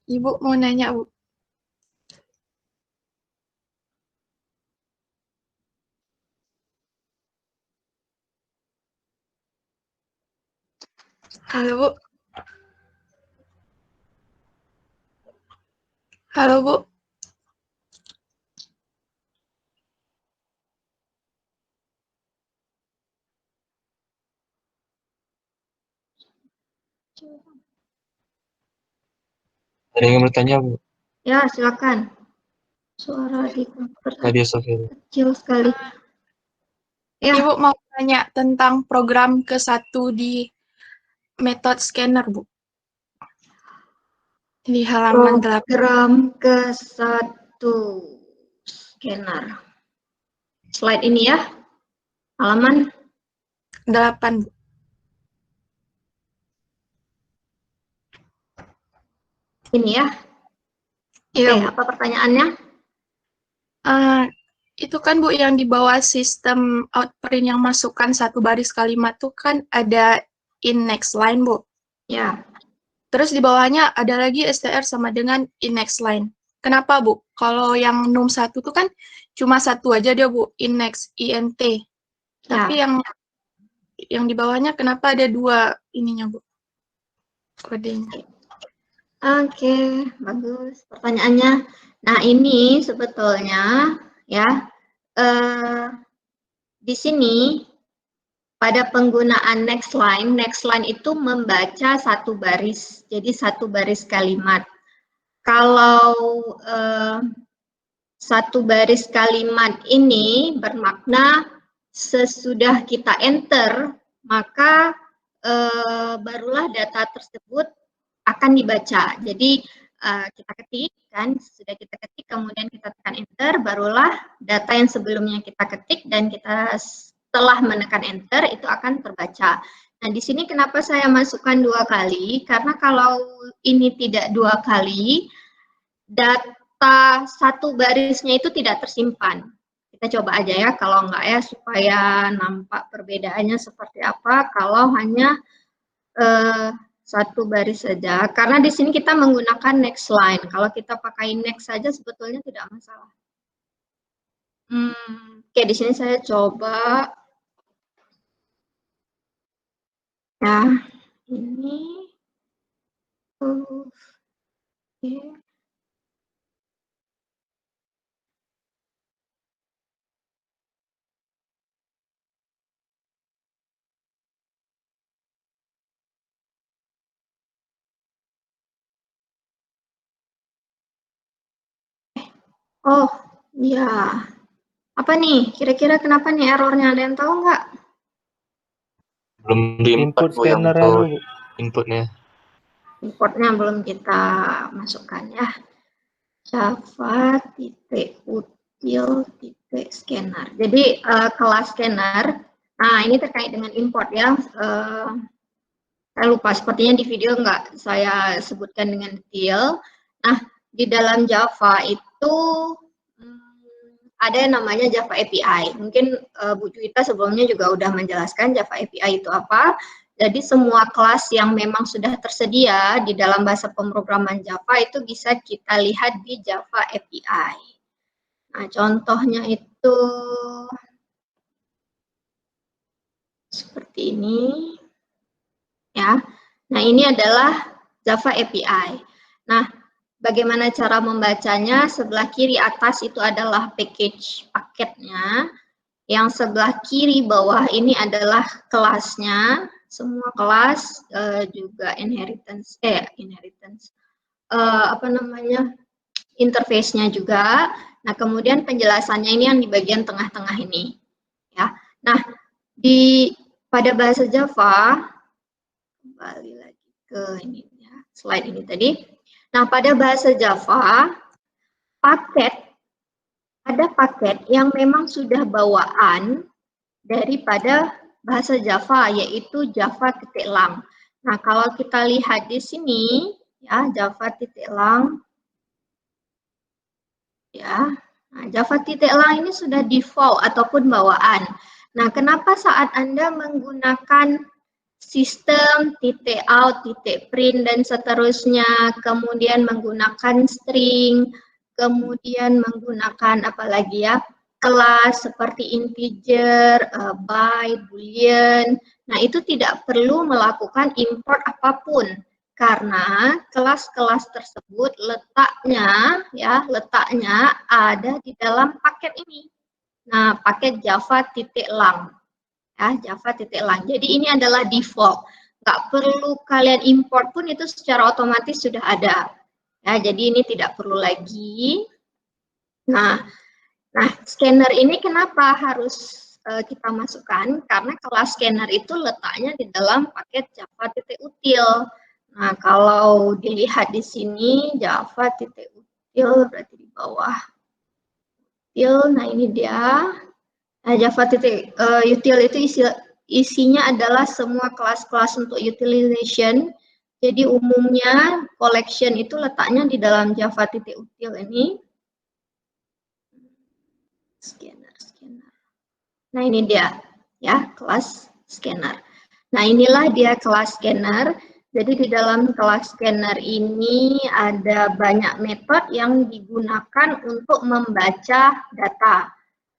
Ibu mau nanya, Bu. Halo, Bu. Halo, Bu. Ada yang bertanya, Bu? Ya, silakan. Suara di komputer Nadia Sofia. kecil sekali. Ya. Ibu mau tanya tentang program ke-1 di metode scanner, Bu. Di halaman 8. Program ke-1 scanner. Slide ini ya. Halaman 8, Bu. ini ya. Iya, Oke, Bu. apa pertanyaannya? Itu kan, Bu, yang di bawah sistem outprint yang masukkan satu baris kalimat tuh kan ada in next line, Bu. Ya. Terus di bawahnya ada lagi STR sama dengan in next line. Kenapa, Bu? Kalau yang num 1 tuh kan cuma satu aja dia, Bu, in next, INT. Tapi Ya. yang di bawahnya kenapa ada 2 ininya, Bu? Kodenya. Oke, bagus pertanyaannya. Nah, ini sebetulnya ya di sini pada penggunaan next line itu membaca satu baris, jadi satu baris kalimat. Kalau satu baris kalimat ini bermakna sesudah kita enter, maka barulah data tersebut akan dibaca. Jadi kita ketik kan, sudah kita ketik, kemudian kita tekan enter, barulah data yang sebelumnya kita ketik dan kita setelah menekan enter itu akan terbaca. Nah, di sini kenapa saya masukkan 2 kali? Karena kalau ini tidak 2 kali, data satu barisnya itu tidak tersimpan. Kita coba aja ya, kalau enggak ya, supaya nampak perbedaannya seperti apa kalau hanya satu baris saja. Karena di sini kita menggunakan next line. Kalau kita pakai next saja sebetulnya tidak masalah. Oke, di sini saya coba. Ya, ini. Oke. Oh, ya. Apa nih? Kira-kira kenapa nih errornya? Ada yang tahu nggak? Belum diimport, Bu, yang untuk inputnya. Importnya belum kita masukkan ya. Java titik util titik scanner. Jadi kelas scanner. Nah, ini terkait dengan import ya. Saya lupa, sepertinya di video nggak saya sebutkan dengan detail. Nah, di dalam Java itu ada yang namanya Java API. Mungkin Bu Juwita sebelumnya juga udah menjelaskan Java API itu apa. Jadi semua kelas yang memang sudah tersedia di dalam bahasa pemrograman Java itu bisa kita lihat di Java API. Nah, contohnya itu seperti ini. Ya. Nah, ini adalah Java API. Nah, bagaimana cara membacanya? Sebelah kiri atas itu adalah package paketnya. Yang sebelah kiri bawah ini adalah kelasnya. Semua kelas juga interface-nya juga. Nah, kemudian penjelasannya ini yang di bagian tengah-tengah ini. Ya. Nah, pada bahasa Java, kembali lagi ke ini ya, slide ini tadi. Nah, pada bahasa Java, ada paket yang memang sudah bawaan daripada bahasa Java, yaitu Java titik lang. Nah, kalau kita lihat di sini, ya, Java titik lang, ya, nah, Java titik lang ini sudah default ataupun bawaan. Nah, kenapa saat Anda menggunakan sistem, titik out, titik print, dan seterusnya. Kemudian menggunakan string, kemudian menggunakan apa lagi ya, kelas seperti integer, byte, boolean. Nah, itu tidak perlu melakukan import apapun karena kelas-kelas tersebut letaknya ada di dalam paket ini. Nah, paket java.lang. Ya, java.lang. Jadi ini adalah default. Nggak perlu kalian import pun itu secara otomatis sudah ada. Ya, jadi ini tidak perlu lagi. Nah, scanner ini kenapa harus kita masukkan? Karena kelas scanner itu letaknya di dalam paket java.util. Nah, kalau dilihat di sini java.util berarti di bawah. Nah, ini dia. Nah, java.util itu isinya adalah semua kelas-kelas untuk utilization. Jadi umumnya collection itu letaknya di dalam java.util ini. Scanner. Nah, ini dia ya, kelas scanner. Nah, inilah dia kelas scanner. Jadi di dalam kelas scanner ini ada banyak metode yang digunakan untuk membaca data.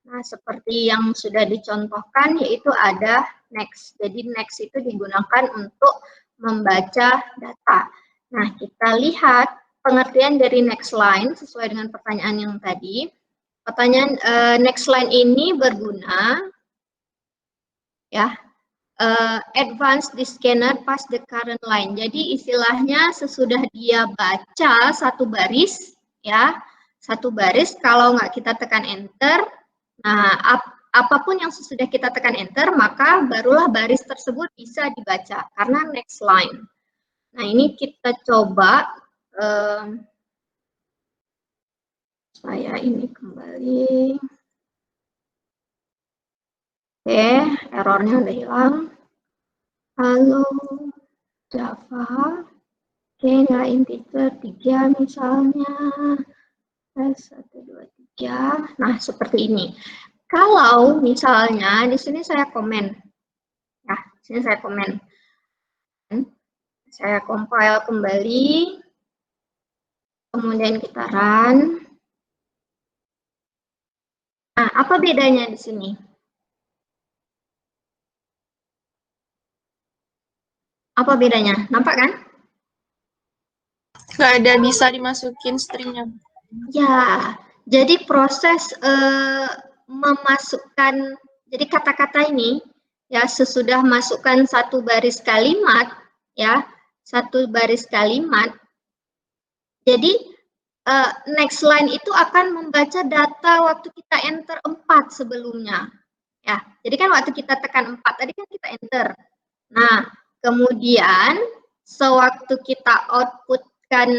Nah, seperti yang sudah dicontohkan yaitu ada next. Jadi next itu digunakan untuk membaca data. Nah, kita lihat pengertian dari next line sesuai dengan pertanyaan yang tadi. Pertanyaan next line ini berguna ya, advance the scanner past the current line. Jadi istilahnya sesudah dia baca satu baris ya, satu baris, kalau nggak kita tekan enter, nah apapun yang sesudah kita tekan enter maka barulah baris tersebut bisa dibaca karena next line. Nah, ini kita coba, saya ini kembali. Oke, errornya udah hilang. Halo, Java. Oke, nilai integer 3 misalnya. 1, 2, 3. Nah, seperti ini. Kalau misalnya di sini saya komen. Ya, di sini saya komen. Saya compile kembali. Kemudian kita run. Nah, apa bedanya di sini? Apa bedanya? Nampak kan? Nggak ada bisa dimasukin stringnya. Ya, jadi proses memasukkan, jadi kata-kata ini ya sesudah masukkan satu baris kalimat ya, satu baris kalimat. Jadi next line itu akan membaca data waktu kita enter 4 sebelumnya. Ya, jadi kan waktu kita tekan 4 tadi kan kita enter. Nah, kemudian sewaktu kita outputkan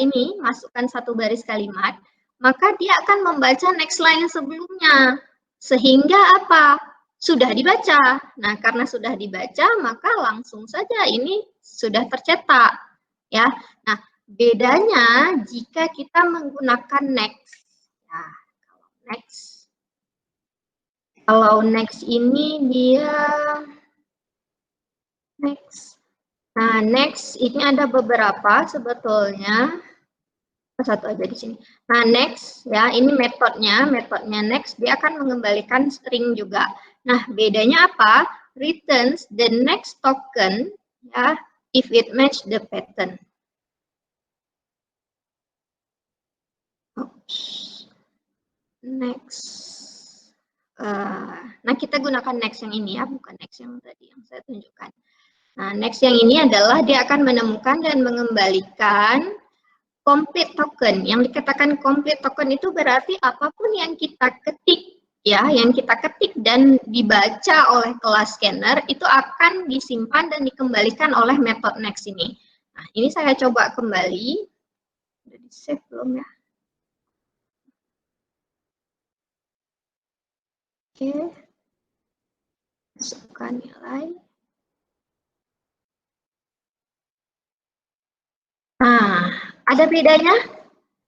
ini, masukkan satu baris kalimat, maka dia akan membaca next line sebelumnya. Sehingga apa? Sudah dibaca. Nah, karena sudah dibaca, maka langsung saja ini sudah tercetak. Ya. Nah, bedanya jika kita menggunakan next. Nah, kalau next ini dia next. Nah, next ini ada beberapa sebetulnya. Satu aja di sini. Nah, next ya, ini metodenya next, dia akan mengembalikan string juga. Nah, bedanya apa? Returns the next token ya, if it match the pattern. Oops. Next. Nah, kita gunakan next yang ini ya, bukan next yang tadi yang saya tunjukkan. Nah, next yang ini adalah dia akan menemukan dan mengembalikan complete token. Yang dikatakan complete token itu berarti apapun yang kita ketik ya, yang kita ketik dan dibaca oleh kelas scanner itu akan disimpan dan dikembalikan oleh metode next ini. Nah, ini saya coba kembali. Sudah di save belum ya? Oke. Masukkan nilai. Nah, ada bedanya?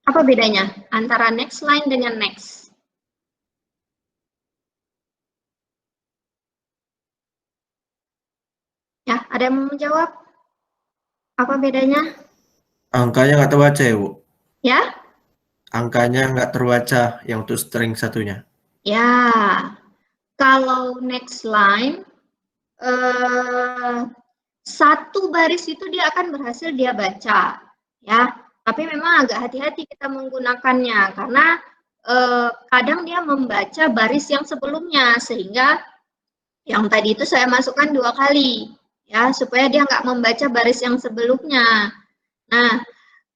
Apa bedanya antara next line dengan next? Ya, ada yang mau menjawab? Apa bedanya? Angkanya nggak terbaca ya, Bu? Ya, Angkanya nggak terbaca yang untuk string satunya. ya. Kalau next line, satu baris itu dia akan berhasil dia baca, ya. Tapi memang agak hati-hati kita menggunakannya karena kadang dia membaca baris yang sebelumnya sehingga yang tadi itu saya masukkan 2 kali, ya, supaya dia nggak membaca baris yang sebelumnya. Nah,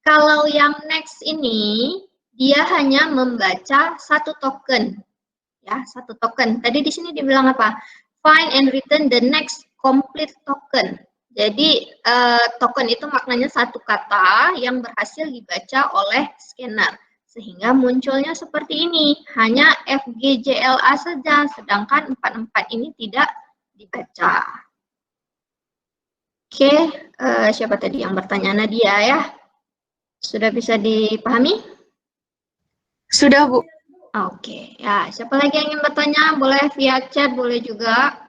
kalau yang next ini dia hanya membaca 1 token, ya, 1 token. Tadi di sini dibilang apa? Find and return the next complete token. Jadi token itu maknanya 1 kata yang berhasil dibaca oleh scanner. Sehingga munculnya seperti ini, hanya FGJLA saja, sedangkan 44 ini tidak dibaca. Oke, siapa tadi yang bertanya? Nadia ya? Sudah bisa dipahami? Sudah, Bu. Oke, ya siapa lagi yang ingin bertanya? Boleh via chat, boleh juga.